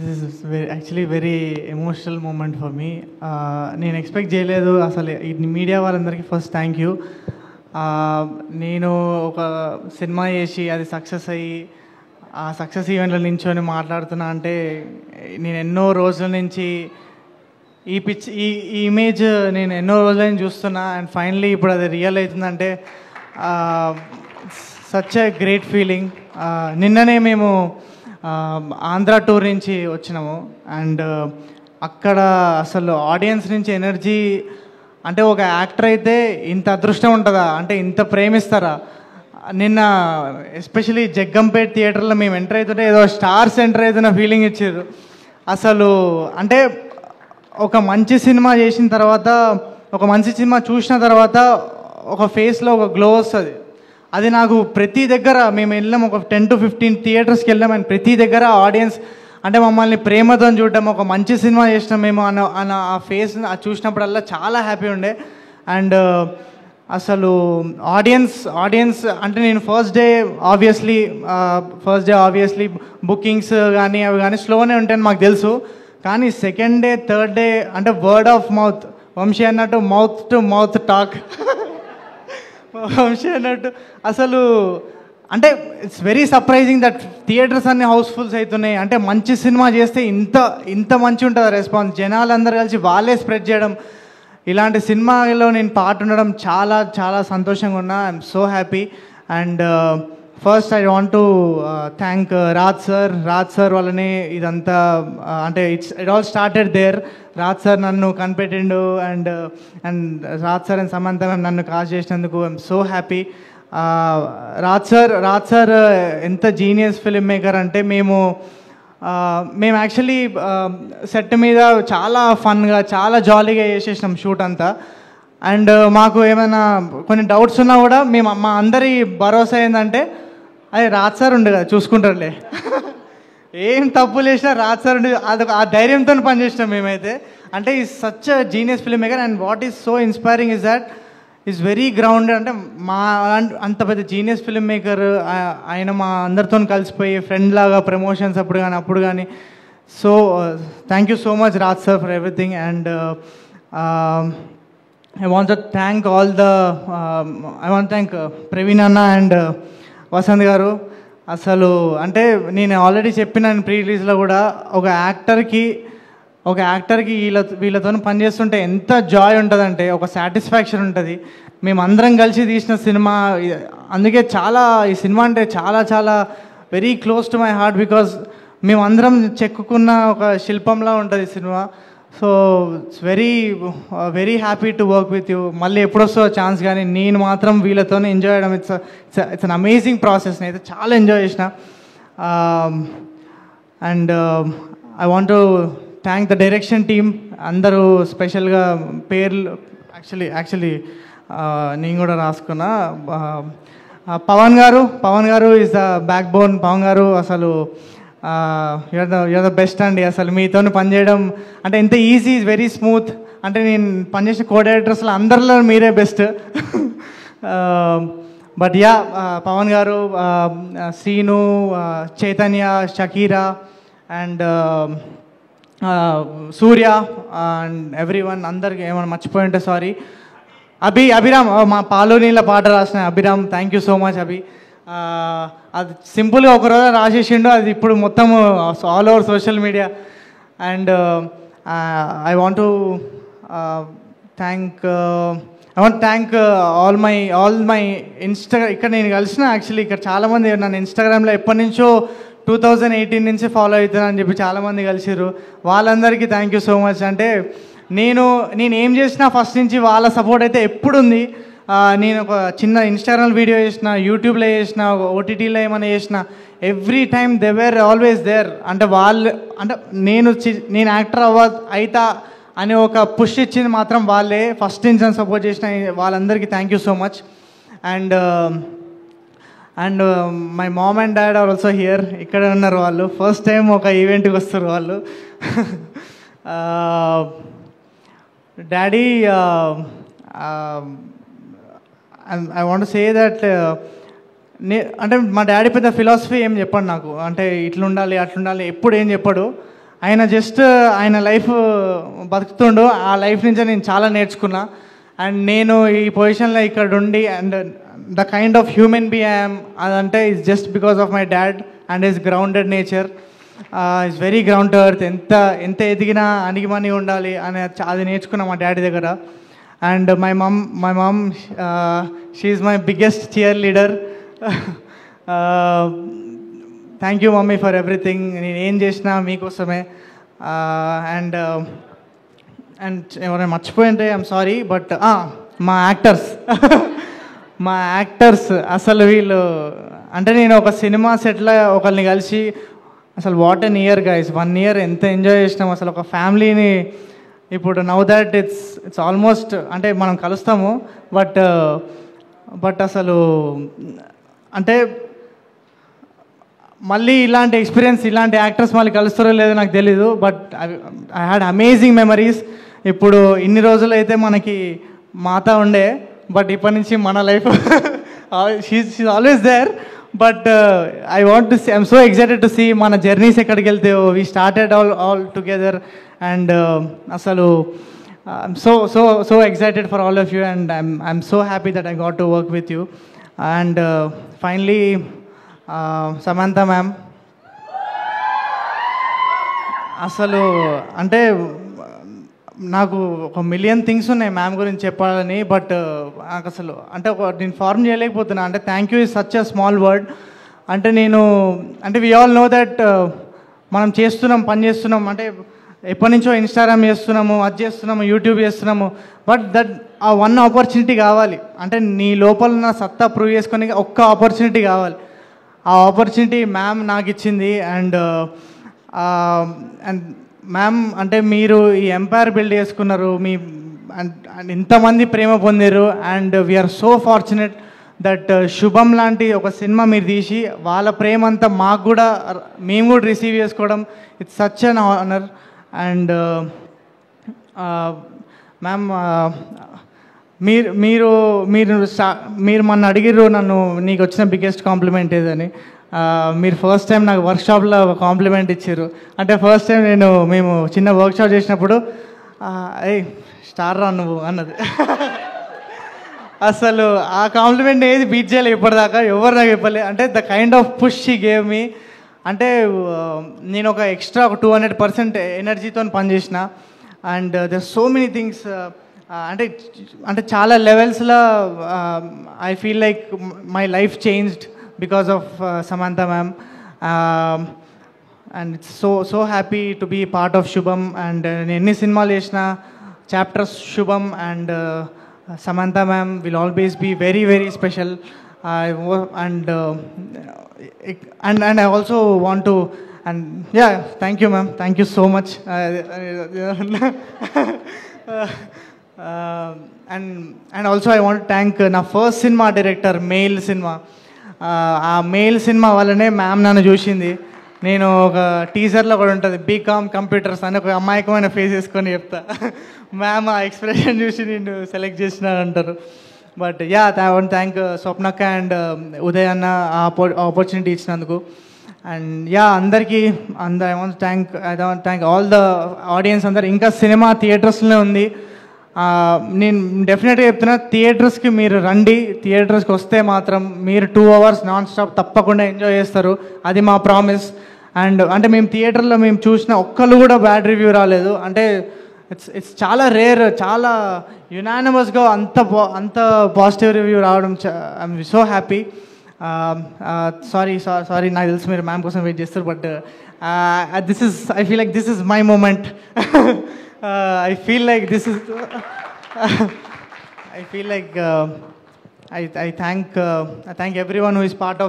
This is actually very emotional moment for me. నేను expect చేయలేదు అసలు. మీడియా వాళ్ళందరికీ ఫస్ట్ థ్యాంక్ యూ. నేను ఒక సినిమా చేసి అది సక్సెస్ అయ్యి ఆ సక్సెస్ ఈవెంట్లో నించొని మాట్లాడుతున్నా అంటే నేను ఎన్నో రోజుల నుంచి ఈ ఇమేజ్ నేను ఎన్నో రోజుల నుంచి చూస్తున్నా. అండ్ ఫైనలీ ఇప్పుడు అది రియల్ అవుతుందంటే సచ్ ఎ గ్రేట్ ఫీలింగ్. నిన్ననే మేము ఆంధ్ర టూర్ నుంచి వచ్చినాము. అండ్ అక్కడ అసలు ఆడియన్స్ నుంచి ఎనర్జీ అంటే ఒక యాక్టర్ అయితే ఇంత అదృష్టం ఉంటుందా, అంటే ఇంత ప్రేమిస్తారా. నిన్న ఎస్పెషలీ జగ్గంపేట్ థియేటర్లో మేము ఎంటర్ అవుతుంటే ఏదో స్టార్స్ ఎంటర్ అవుతున్న ఫీలింగ్ ఇచ్చారు. అసలు అంటే ఒక మంచి సినిమా చేసిన తర్వాత, ఒక మంచి సినిమా చూసిన తర్వాత ఒక ఫేస్లో ఒక గ్లో వస్తుంది. అది నాకు ప్రతి దగ్గర మేము వెళ్ళాం, ఒక 10 to 15 థియేటర్స్కి వెళ్ళాం. అండ్ ప్రతి దగ్గర ఆడియన్స్ అంటే మమ్మల్ని ప్రేమతో చూడడం, ఒక మంచి సినిమా చేసినాం మేము అన్న ఆ ఫేస్ చూసినప్పుడల్లా చాలా హ్యాపీ ఉండే. అండ్ అసలు ఆడియన్స్ అంటే నేను ఫస్ట్ డే ఆబ్వియస్లీ బుకింగ్స్ కానీ అవి కానీ స్లోనే ఉంటాయని మాకు తెలుసు. కానీ సెకండ్ డే థర్డ్ డే అంటే వర్డ్ ఆఫ్ మౌత్, వంశీ అన్నట్టు mouth to mouth talk Vamshi అన్నట్టు అసలు అంటే it's very surprising that theatres అన్ని హౌస్ఫుల్స్ అవుతున్నాయి. అంటే మంచి సినిమా చేస్తే ఇంత మంచి ఉంటుంది రెస్పాన్స్. జనాలందరూ కలిసి వాళ్ళే స్ప్రెడ్ చేయడం, ఇలాంటి సినిమాలో నేను పార్ట్ ఉండడం చాలా చాలా సంతోషంగా ఉన్నా. I'm so happy. And first I want to thank Raj sir వల్లనే ఇదంతా అంటే it all started there. Raj sir నన్ను కనిపెట్టిండు. And Raj sir and Samantha నన్ను కాల్ చేసినందుకు I'm so happy. Raj sir ఎంత జీనియస్ ఫిల్మ్ మేకర్ అంటే మేము యాక్చువల్లీ సెట్ మీద చాలా ఫన్గా చాలా జాలీగా చేసేసినాం షూట్ అంతా. అండ్ మాకు ఏమైనా కొన్ని డౌట్స్ ఉన్నా కూడా మా అందరి భరోసా ఏంటంటే అదే రాజ్ సార్ ఉండే కదా చూసుకుంటారులే, ఏం తప్పులు చేసినా రాజ్ సార్ ఉండి ఆ ధైర్యంతో పనిచేసినాం మేమైతే. అంటే is such a genius film maker. And what is so inspiring is that is very grounded. అంటే మా అంత పెద్ద జీనియస్ ఫిల్మ్ మేకర్ ఆయన మా అందరితో కలిసిపోయి ఫ్రెండ్ లాగా ప్రమోషన్స్ అప్పుడు కానీ so thank you so much Raj sir for everything. And I want to thank Praveen అన్న అండ్ వసంత్ గారు. అసలు అంటే నేను ఆల్రెడీ చెప్పినాను ప్రీ రిలీజ్లో కూడా, ఒక యాక్టర్కి వీళ్ళతో పనిచేస్తుంటే ఎంత జాయ్ ఉంటుందంటే ఒక సాటిస్ఫాక్షన్ ఉంటుంది. మేమందరం కలిసి తీసిన సినిమా, అందుకే ఈ సినిమా అంటే చాలా చాలా very close to my heart. Because మేమందరం చెక్కుకున్న ఒక శిల్పంలా ఉంటుంది సినిమా. So it's very happy to work with you. మళ్ళీ ఎప్పుడొస్తుందో ఛాన్స్. కానీ నేను మాత్రం వీళ్ళతోనే ఎంజాయ్ చేయడం ఇట్స్ అన్ అమేజింగ్ ప్రాసెస్. నేనైతే చాలా ఎంజాయ్ చేసిన. And I want to thank the direction team అందరూ, స్పెషల్గా పేర్లు యాక్చువల్లీ నేను కూడా రాసుకున్నా. పవన్ గారు is the backbone. Pawan గారు అసలు యూఆర్ ద బెస్ట్ అండి. అసలు మీతో పనిచేయడం అంటే ఎంత ఈజీ, వెరీ స్మూత్. అంటే నేను పనిచేసిన కో డైరెక్టర్స్లో అందరిలో మీరే బెస్ట్. బట్ యా, పవన్ గారు, Srinu, Chaitanya, Shakira and Surya and everyone, అందరికి ఏమైనా మర్చిపోయి ఉంటే సారీ. అభిరామ్, మా పాలు నీళ్ళ పాట రాసిన Abhiram, thank you so much Abhi. అది సింపుల్గా ఒకరోజు రాసేసిండు, అది ఇప్పుడు మొత్తం all over social media. And I want thank all my ఇక్కడ నేను కలిసిన యాక్చువల్లీ ఇక్కడ చాలామంది నన్ను ఇన్స్టాగ్రామ్లో ఎప్పటి నుంచో 2018 నుంచి ఫాలో అవుతున్నా అని చెప్పి చాలామంది కలిసిర్రు. వాళ్ళందరికీ థ్యాంక్ యూ సో మచ్. అంటే నేను ఏం చేసినా ఫస్ట్ నుంచి వాళ్ళ సపోర్ట్ అయితే ఎప్పుడు ఉంది. నేను ఒక చిన్న ఇన్స్టాగ్రామ్ వీడియో చేసిన, యూట్యూబ్లో చేసిన, ఓటీటీలో ఏమైనా చేసిన, every time they were always there. అంటే నేను యాక్టర్ అవుతా అనే ఒక పుష్ ఇచ్చింది మాత్రం వాళ్ళే. ఫస్ట్ నుంచి నన్ను సపోర్ట్ చేసిన వాళ్ళందరికీ thank you so much. And my mom and dad are also here. ఇక్కడ ఉన్నారు వాళ్ళు. ఫస్ట్ టైం ఒక ఈవెంట్కి వస్తారు వాళ్ళు. Daddy, I want to say that అంటే మా డాడీ పెద్ద ఫిలాసఫీ ఏం చెప్పాడు నాకు, అంటే ఇట్లుండాలి అట్లుండాలి ఎప్పుడు ఏం చెప్పాడు. ఆయన జస్ట్ ఆయన లైఫ్ బతుకుతుండు, ఆ లైఫ్ నుంచే నేను చాలా నేర్చుకున్నా. అండ్ నేను ఈ పొజిషన్లో ఇక్కడ ఉండి and the kind of human be I'm అదంటే is just because of my dad and his grounded nature. Is very ground to earth. ఎంత ఎదిగినా అణిగిమణి ఉండాలి అని అది నేర్చుకున్నా మా డాడీ దగ్గర. And my mum she is my biggest cheerleader. Thank you mummy for everything. నేను ఏం చేసినా మీకోసమే. అండ్ ఎవరైనా మర్చిపోయింటే ఐఎమ్ సారీ. బట్ మా యాక్టర్స్ అసలు వీళ్ళు అంటే నేను ఒక సినిమా సెట్లో ఒకరిని కలిసి అసలు what an year guys, 1 year ఎంత ఎంజాయ్ చేసినాం అసలు ఒక ఫ్యామిలీని. ఇప్పుడు నౌ దట్ ఇట్స్ ఆల్మోస్ట్ అంటే మనం కలుస్తాము బట్ అసలు అంటే మళ్ళీ ఇలాంటి ఎక్స్పీరియన్స్ ఇలాంటి యాక్టర్స్ మళ్ళీ కలుస్తారో లేదో నాకు తెలీదు. But I had amazing memories. ఇప్పుడు ఇన్ని రోజులు అయితే మనకి మాత ఉండే, బట్ ఇప్పటి నుంచి మన life she always there. But I want to see, I'm so excited to see మన జర్నీస్ ఎక్కడికి వెళ్తే. We started all together and అసలు I'm so excited for all of you and I'm so happy that I got to work with you. And finally Samantha ma'am, అసలు అంటే నాకు 1,000,000 things ఉన్నాయి ma'am గురించి చెప్పాలని. బట్ నాకు అసలు అంటే నేను ఫార్మ్ చేయలేకపోతున్నా. అంటే thank you is such a small word. అంటే అంటే వీ ఆల్ నో దట్ మనం పని చేస్తున్నాం, అంటే ఎప్పటి నుంచో ఇన్స్టాగ్రామ్ చేస్తున్నాము, అది చేస్తున్నాము, యూట్యూబ్ చేస్తున్నాము. బట్ ఆ వన్ ఆపర్చునిటీ కావాలి. అంటే నీ లోపల ఉన్న సత్తా ప్రూవ్ చేసుకొని ఒక్క ఆపర్చునిటీ కావాలి. ఆ ఆపర్చునిటీ మ్యామ్ నాకు ఇచ్చింది. అండ్ మ్యామ్ అంటే మీరు ఈ ఎంపైర్ బిల్డ్ చేసుకున్నారు, అండ్ ఇంతమంది ప్రేమ పొందారు. And we are so fortunate that Subham లాంటి ఒక సినిమా మీరు తీసి వాళ్ళ ప్రేమ అంతా మాకు కూడా మేము కూడా రిసీవ్ చేసుకోవడం it's such an honour. And ma'am మీరు మొన్న అడిగిర్రు నన్ను నీకు వచ్చిన బిగ్గెస్ట్ కాంప్లిమెంట్ ఏదని. మీరు ఫస్ట్ టైం నాకు వర్క్షాప్లో ఒక కాంప్లిమెంట్ ఇచ్చారు. అంటే ఫస్ట్ టైం మేము చిన్న వర్క్షాప్ చేసినప్పుడు ఏయ్ స్టార్ రా నువ్వు అన్నది. అసలు ఆ కాంప్లిమెంట్ ఏది బీట్ చేయలేదు ఇప్పటిదాకా, ఎవరు నాకు చెప్పలే. అంటే the kind of push she gave me. అంటే నేను ఒక ఎక్స్ట్రా 200% ఎనర్జీతో పనిచేసిన. And there so many things. అంటే చాలా లెవెల్స్లో I feel like my life changed because of Samantha ma'am. And it's so happy to be part of Shubham. And any cinema chesina chapters Shubham and Samantha ma'am will always be very very special. And I also want to, and yeah, thank you ma'am, thank you so much. And also I want to thank na first cinema director, male cinema. ఆ mail cinema వల్లనే ma'am నన్ను చూసింది. నేను ఒక టీజర్లో కూడా ఉంటుంది BCom computers అని ఒక అమాయకమైన ఫేస్ వేసుకొని చెప్తా. మ్యామ్ ఆ ఎక్స్ప్రెషన్ చూసి నేను సెలెక్ట్ చేసినారంటారు. But yeah I want thank స్వప్నక్క అండ్ ఉదయ్ అన్న ఆ ఆపర్చునిటీ ఇచ్చినందుకు. అండ్ యా అందరికీ I want thank all the audience అందరు. ఇంకా సినిమా థియేటర్స్లోనే ఉంది. నేను డెఫినెట్గా చెప్తున్నా, థియేటర్స్కి మీరు రండి. థియేటర్స్కి వస్తే మాత్రం మీరు 2 hours నాన్ స్టాప్ తప్పకుండా ఎంజాయ్ చేస్తారు, అది మా ప్రామిస్. అండ్ అంటే మేము థియేటర్లో చూసిన ఒక్కళ్ళు కూడా బ్యాడ్ రివ్యూ రాలేదు. అంటే ఇట్స్ చాలా రేర్, చాలా యునానిమస్గా అంత పాజిటివ్ రివ్యూ రావడం ఐఎమ్ సో హ్యాపీ. సారీ నాకు తెలుసు మీరు మ్యామ్ కోసం వెయిట్ చేస్తారు. But I feel like this is my moment. I feel like this is I feel like I thank everyone who is part of